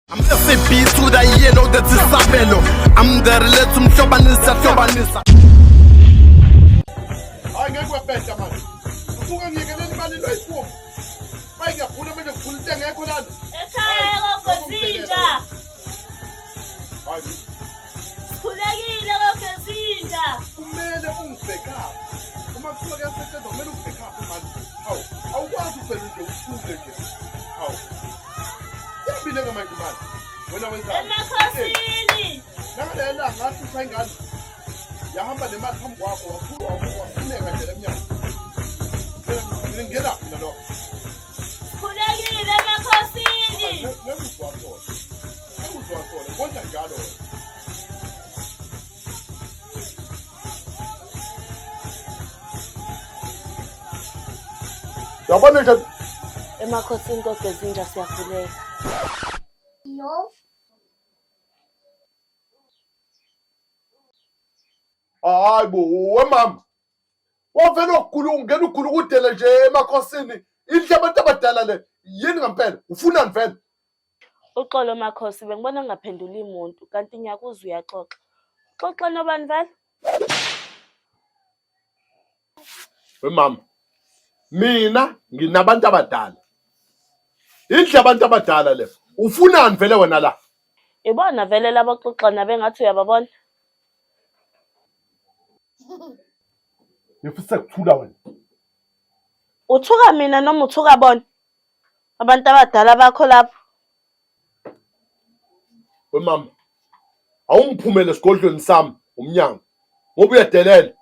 I'm SAP to the yellow that is Sabelo. I'm the relatum Shobanisa. I get what better man. Who can you get anybody like for? I got put them in the full thing. I could have. Kumele ungibheka. Uma kusuka yasethe kumele ungibheka manje. Hawu, awukwazi phela nje ufunde nje. Hawu. Yabile ngamanje manje. Wena wenzani? Emakhosini. Nangalela ngathi usayingane. Yahamba nemali phambi kwakho waphula wafuneka nje lemnyaka. Ngingena mina lo. Khulekile emakhosini. Ngekuzwakho. Konja njalo wena. Yabona nje Emakhosini kogezinja siyakhuleka. No. hayibo wemama. Wavela ukugula ungena ugula ukudela nje emakhosini. Inhle abantu abadala le. Yini ngempela? Ufunani vele? Uxolo makhosi bengibona ngaphendula imuntu kanti ngiyakuzwa uyaxoxa. Xoxa nobani vele? Wemama. Mina nginabantu abadala. Inhle abantu abadala le. Ufunani vele wena la? Ibona vele labo xoxa nabe ngathi uyababona. Ngifisa ukuthula wena. Uthuka mina noma uthuka bona? Abantu abadala bakho lapho. Wemama. Awungiphumele esigodlweni sami umnyango. Ngoba uyadelela.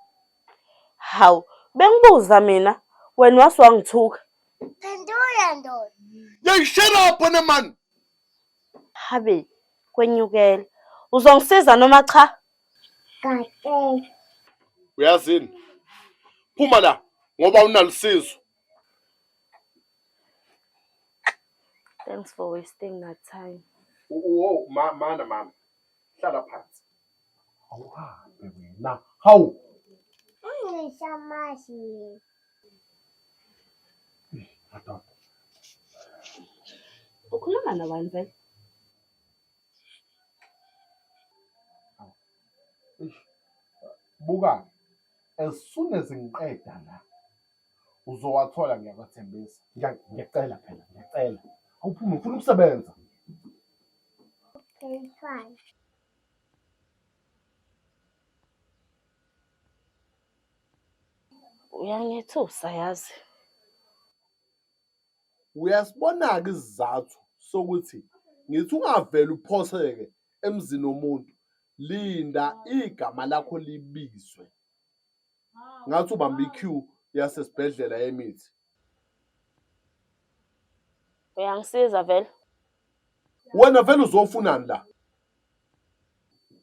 Hawu, bengibuza mina wena wangithuka. Pandora ndo. Hey, shut up wena man. Habe, kwenyukela. Uzongisiza noma cha? Kate. Uyazini? Phuma la ngoba unalisizo. Thanks for wasting that time. Mama. Hlala phansi. Awuhambe wena. Hawu. Ungisamazi. Ukhuluma nabani vele? Buka. As soon as ngiqeda la uzowathola ngiyabathembisa. Ngiyacela phela, ngiyacela. Awuphume ufuna ukusebenza. Okay, fine. Uyangithusa yazi. Uyasibona ke isizathu sokuthi ngithi ungavela uphoseke emzini womuntu. Linda igama lakho libizwe. Ngathi ubamba iqueue yasesibhedlela yemithi. Uyangisiza vele? Wena vele uzofunani la?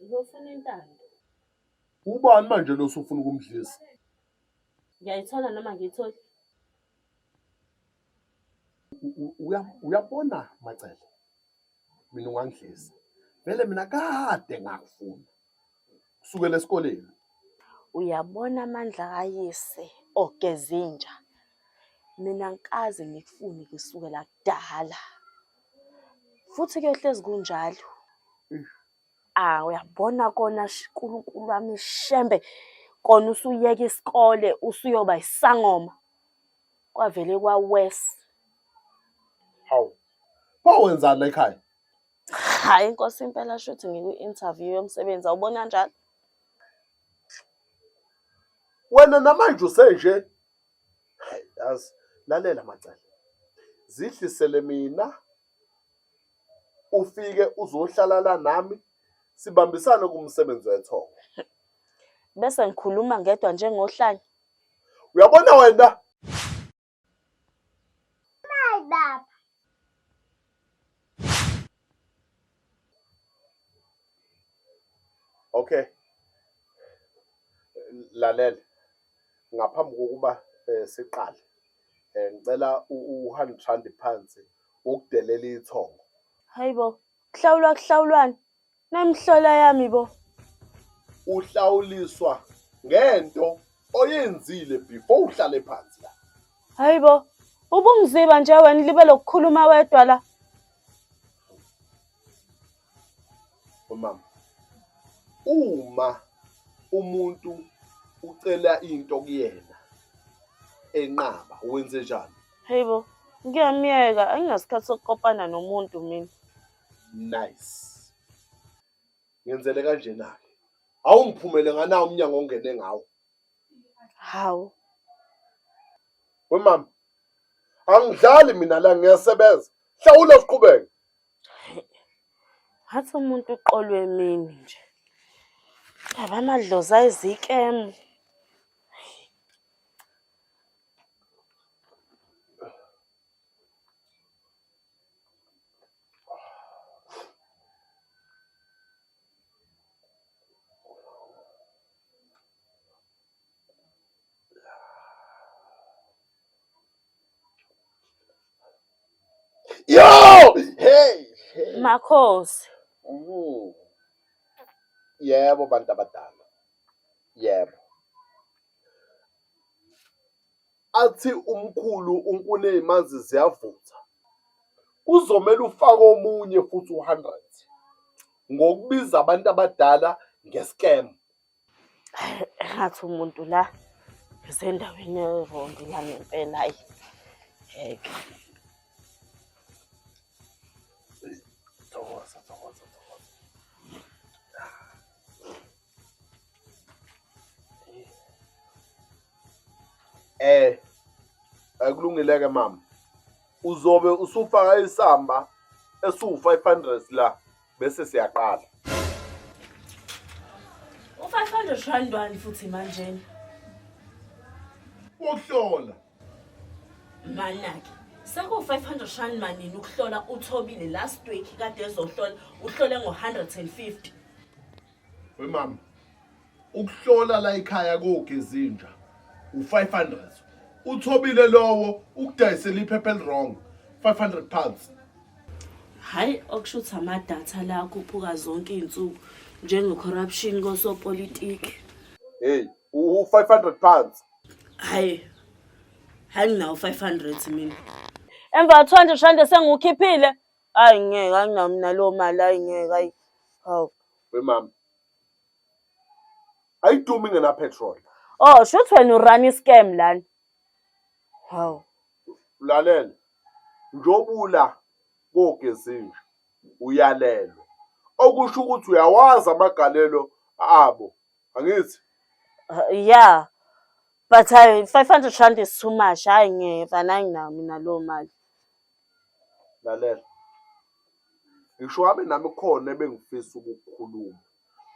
Uzofuna intando. Ubani manje lo usufuna ukumdlisa? Ngiyayithola noma ngiyitholi? Uyabona Macele. Mina ungangidlisa. Vele mina kade ngakufuna. Kusukela esikoleni. Uyabona amandla kayise ogezinja. Mina ngikaze ngikufune kusukela kudala. Futhi kuyohlezi kunjalo. Uyabona kona uNkulunkulu wami shembe kona usuyeka isikole usuyoba isangoma. Kwavele kwaWes. Hawu. Wawenzani la ekhaya? Hayi inkosi impela shothi ngiku-interview yomsebenzi awubona njalo? Wena namanje usenje. Yazi lalela Macele. Zihlisele mina. Ufike uzohlala la nami sibambisane kumsebenzi wethongo. Bese ngikhuluma ngedwa njengohlanya. Uyabona wena? My bab. Okay. Lalela. Ngaphambi kokuba siqale. Ngicela u100 phansi ukudelela ithongo. Hayibo, kuhlawulwani? Namhlola yami bo. Uhlawuliswa ngento oyenzile before uhlale phansi la. Hayibo, ubungiziba nje wena libe lokukhuluma wedwa la. Mama, uma umuntu ucela into kuyena enqaba wenze njani? Hey bo, ngiyamyeka, anginasikhathi sokukopana nomuntu mina. Nice. Ngenzele kanjena-ke. Awungiphumele nganawo umnyango ongene ngawo. Hawu. Mama, angidlali mina la ngiyasebenza. Hlawula siqhubeke. Ngathi umuntu uqolwe emini nje. Laba amadlozi ayizikemu. Yo! Hey! Makhosi. Yebo bantu abadala. Yebo. Athi umkhulu unkuney'manzi ziyavutha. Kuzomele ufake omunye futhi 100 ngokubiza abantu abadala nge-scam. Ngathi umuntu la usendaweni erondi la ngempela hayi. Heke. Thokoza. Akulungile-ke mama. Uzobe usufaka isamba esiwu-500 la bese siyaqala. U500 rand wani futhi manjeni? Ukuhlola. Manaki. Seku500 rand manini ukuhlola uThobile last week kade ezohlola uhlole ngo150. We mama. Ukuhlola la ekhaya kogezinja u500. UThobile lowo ukudayisela iphepha wrong 500 pounds. Hayi okushutha amadatha la kuphuka zonke izinsuku njenge-corruption kosopolitiki. Hey, u500 pounds. Hayi nginawo 500 mina. Emva 200 rand sengukhiphile. Hayi ngeke anginawo mina lo mali ayingeke hayi. Hawu. We mama. Ayidumi ngena petrol. Oh, shuthi wena urun iscam lana. Hawu. Lalela. Njobula kogezinja uyalelwe. Okusho ukuthi uyawazi amagalelo abo. Angithi? Yeah. But 500 rand is too much. Hayi ngeke fana nginawo mina lo mali. Lalela. Ngisho ngabe nami khona ebengifisa ukukhuluma.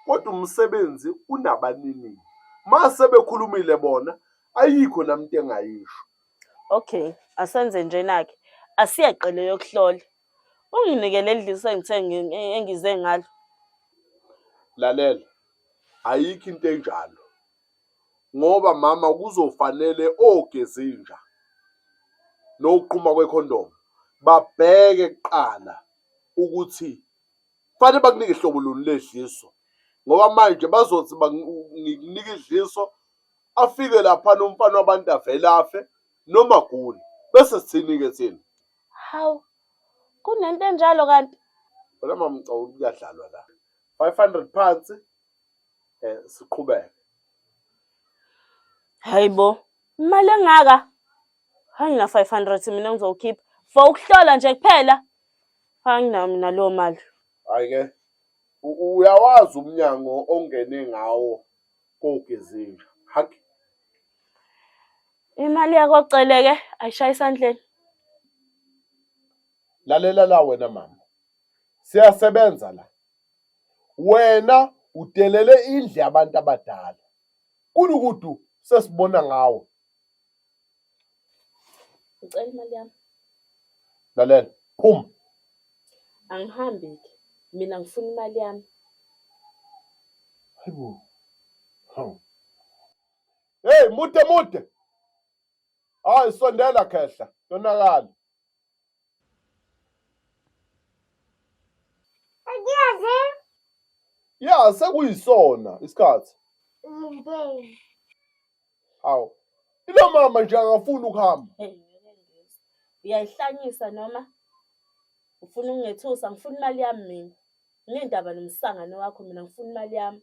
Kodwa umsebenzi unabanini. Mase bekhulumile bona ayikho namuntu engayisho. Okay, asenze njenake. Asiyeqele yokuhlola. Unginikele edlisa engize ngalo. Lalela. Ayikho into enjalo. Ngoba mama kuzofanele ogezinja noqhuma kwekhondom babheke kuqala ukuthi fanele bakunike ihlobo luni ledliso. Ngoba manje bazothi bakunika idliso afike lapha nomfana wabantu avele afe noma guli bese sithini-ke thina. Hawu. Kunento enjalo kanti. Wena mama ngicabanga kuyadlalwa la. 500 pounds siqhubeke. Hayibo. Imali engaka? Hayi na 500 mina ngizokhipha. For ukuhlola nje kuphela. Hayi nginawo mina lo mali. Hayi-ke. Uyawazi umnyango ongene ngawo kogezinja. Haki. Imali yakho oceleke ayishaya isandleni. Lalela la wena mama. Siyasebenza la. Wena udelele indle yabantu abadala. Kunukudu sesibona ngawo. Ngicela imali yami. Lalela. Phuma. Angihambi ke. Mina ngifuna imali yami. Hayibo. Hawu. Hey, mude. Hayi sondela khehla. Tonakala. Ya sekuyisona isikhathi. Hawu. Ilo mama nje akafuni ukuhamba. Uyayihlanyisa noma ufuna ungethusa ngifuna imali yami mina. Ngendaba nomsangano wakho mina ngifuna imali yami.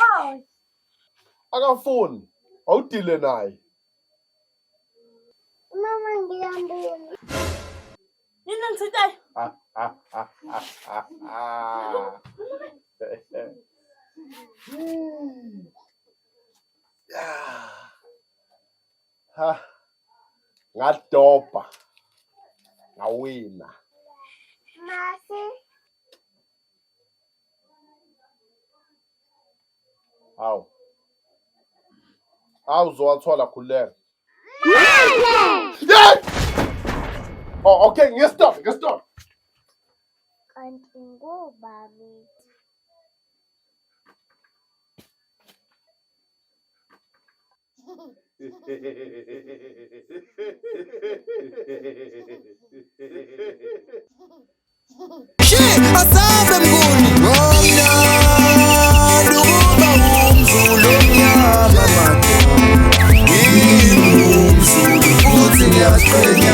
Oh, Akafuni. Awudile naye. mama ngiyambili. Yini ngithintayo? Ngadopa. Ngawina. Masi. Hawu. Awuzowathola khuleka. Yeah! Oh, okay, ngiyastop. Kanti ngubani? Asabe mnguni ngomnandi ukuba umzulu omnyama manje ngingumzulu futhi ngiyaqhenya